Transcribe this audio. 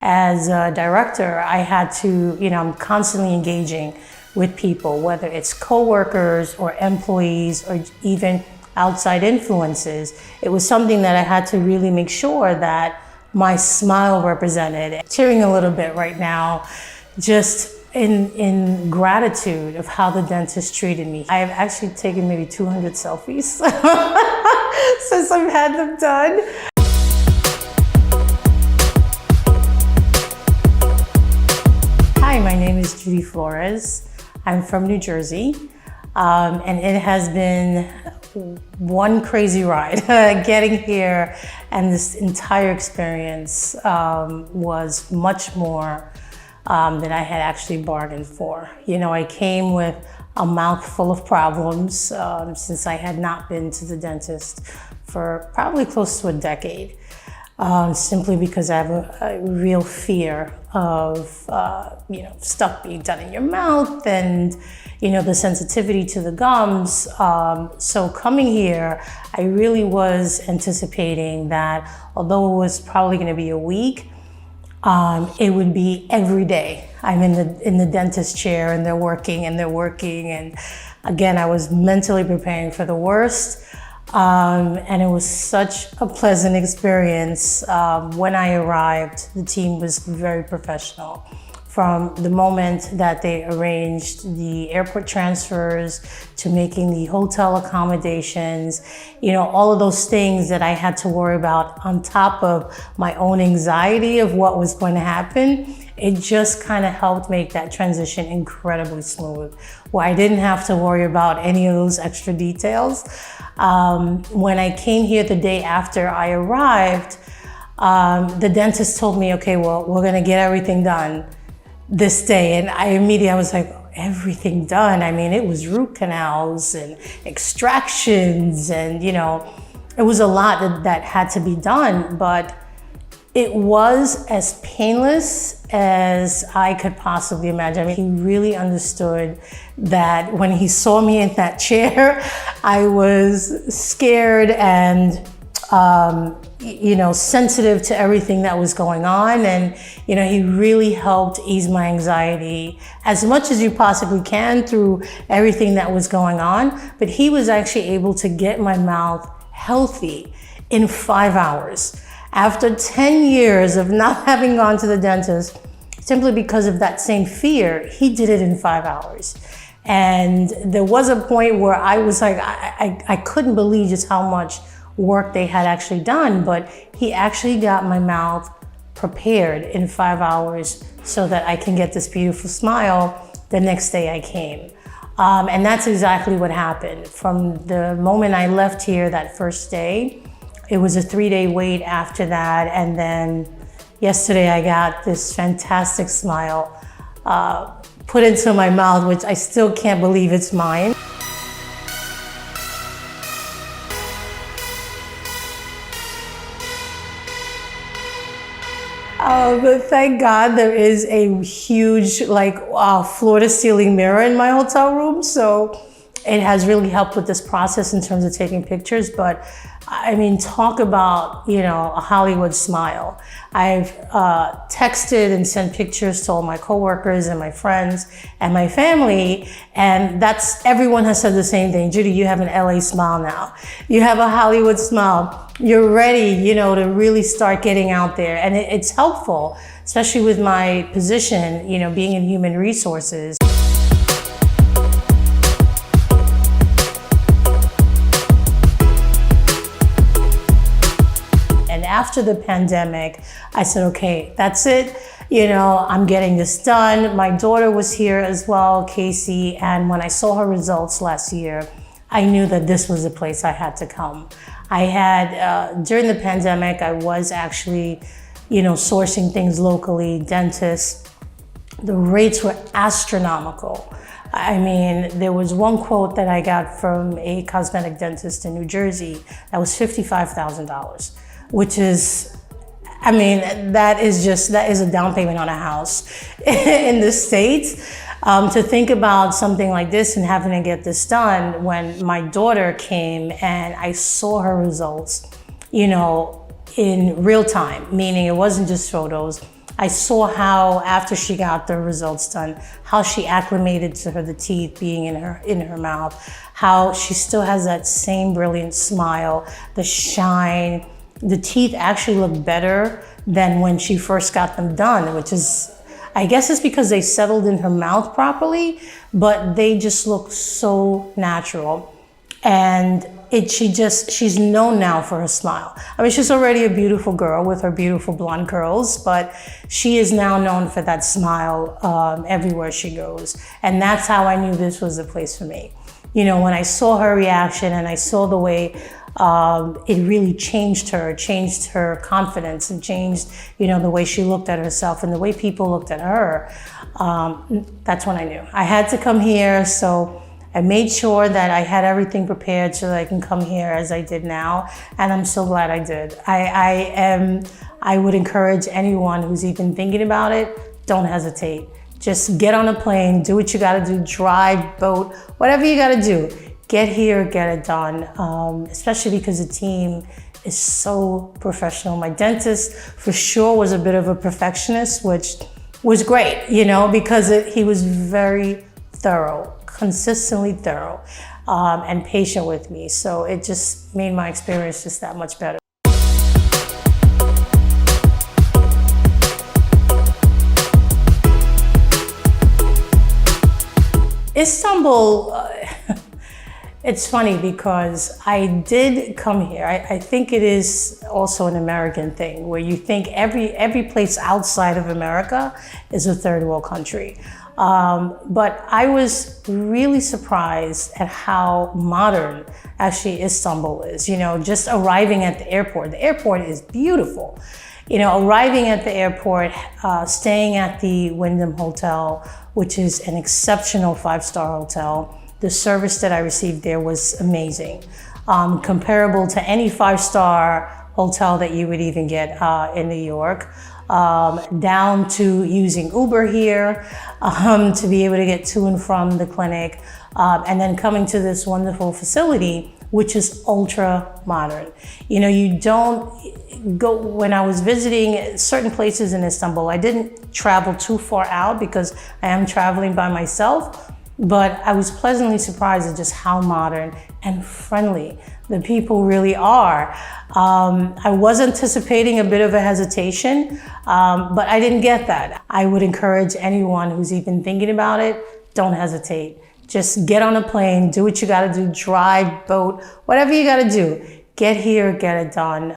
As a director, I had to, I'm constantly engaging with people, whether it's coworkers or employees or even outside influences. It was something that I had to really make sure that my smile represented. Tearing a little bit right now, just in gratitude of how the dentist treated me. I have actually taken maybe 200 selfies since I've had them done. Hi, my name is Judy Flores. I'm from New Jersey, and it has been one crazy ride getting here, and this entire experience was much more than I had actually bargained for. I came with a mouth full of problems since I had not been to the dentist for probably close to a decade. Simply because I have a real fear of, stuff being done in your mouth and, the sensitivity to the gums. So coming here, I really was anticipating that although it was probably going to be a week, it would be every day. I'm in the dentist chair and they're working. And again, I was mentally preparing for the worst. And it was such a pleasant experience. When I arrived, the team was very professional. From the moment that they arranged the airport transfers to making the hotel accommodations, all of those things that I had to worry about on top of my own anxiety of what was going to happen, it just kind of helped make that transition incredibly smooth, where I didn't have to worry about any of those extra details. When I came here the day after I arrived, the dentist told me, okay, well, we're gonna get everything done this day. And I was like, everything done? I mean, it was root canals and extractions and, it was a lot that had to be done, but it was as painless as I could possibly imagine. I mean, he really understood that when he saw me in that chair, I was scared and, sensitive to everything that was going on. And, he really helped ease my anxiety as much as you possibly can through everything that was going on. But he was actually able to get my mouth healthy in 5 hours. After 10 years of not having gone to the dentist, simply because of that same fear, he did it in 5 hours. And there was a point where I was like, I couldn't believe just how much work they had actually done, but he actually got my mouth prepared in 5 hours so that I can get this beautiful smile the next day I came. And that's exactly what happened. From the moment I left here that first day, it was a 3-day wait after that. And then yesterday I got this fantastic smile put into my mouth, which I still can't believe it's mine. But thank God there is a huge floor-to-ceiling mirror in my hotel room. So it has really helped with this process in terms of taking pictures. But I mean, talk about, a Hollywood smile. I've texted and sent pictures to all my coworkers and my friends and my family. And everyone has said the same thing. Judy, you have an LA smile now. You have a Hollywood smile. You're ready, to really start getting out there. And it's helpful, especially with my position, being in human resources. After the pandemic, I said, okay, that's it. I'm getting this done. My daughter was here as well, Casey. And when I saw her results last year, I knew that this was the place I had to come. I had, during the pandemic, I was actually, sourcing things locally, dentists. The rates were astronomical. I mean, there was one quote that I got from a cosmetic dentist in New Jersey that was $55,000. Which is, that is a down payment on a house in the States. To think about something like this and having to get this done when my daughter came and I saw her results, in real time, meaning it wasn't just photos. I saw how after she got the results done, how she acclimated to the teeth being in her mouth, how she still has that same brilliant smile, the shine. The teeth actually look better than when she first got them done, which is, I guess it's because they settled in her mouth properly, but they just look so natural. And she's known now for her smile. I mean, she's already a beautiful girl with her beautiful blonde curls, but she is now known for that smile everywhere she goes. And that's how I knew this was the place for me. You know, when I saw her reaction and I saw the way it really changed her confidence, and changed, you know, the way she looked at herself and the way people looked at her. That's when I knew I had to come here. So I made sure that I had everything prepared so that I can come here as I did now, and I'm so glad I did. I would encourage anyone who's even thinking about it, don't hesitate. Just get on a plane, do what you gotta do, drive, boat, whatever you gotta do. Get here, get it done, especially because the team is so professional. My dentist for sure was a bit of a perfectionist, which was great, you know, because he was very thorough, consistently thorough, and patient with me. So it just made my experience just that much better. Istanbul, it's funny because I did come here. I think it is also an American thing where you think every place outside of America is a third world country. But I was really surprised at how modern actually Istanbul is. You know, just arriving at the airport. The airport is beautiful. You know, arriving at the airport, staying at the Wyndham Hotel, which is an exceptional 5-star hotel. The service that I received there was amazing. Comparable to any 5-star hotel that you would even get in New York. Down to using Uber here to be able to get to and from the clinic, and then coming to this wonderful facility, which is ultra modern. You know, you don't go, when I was visiting certain places in Istanbul, I didn't travel too far out because I am traveling by myself, but I was pleasantly surprised at just how modern and friendly the people really are. I was anticipating a bit of a hesitation, but I didn't get that. I would encourage anyone who's even thinking about it, don't hesitate. Just get on a plane, do what you gotta do, drive, boat, whatever you gotta do. Get here, get it done.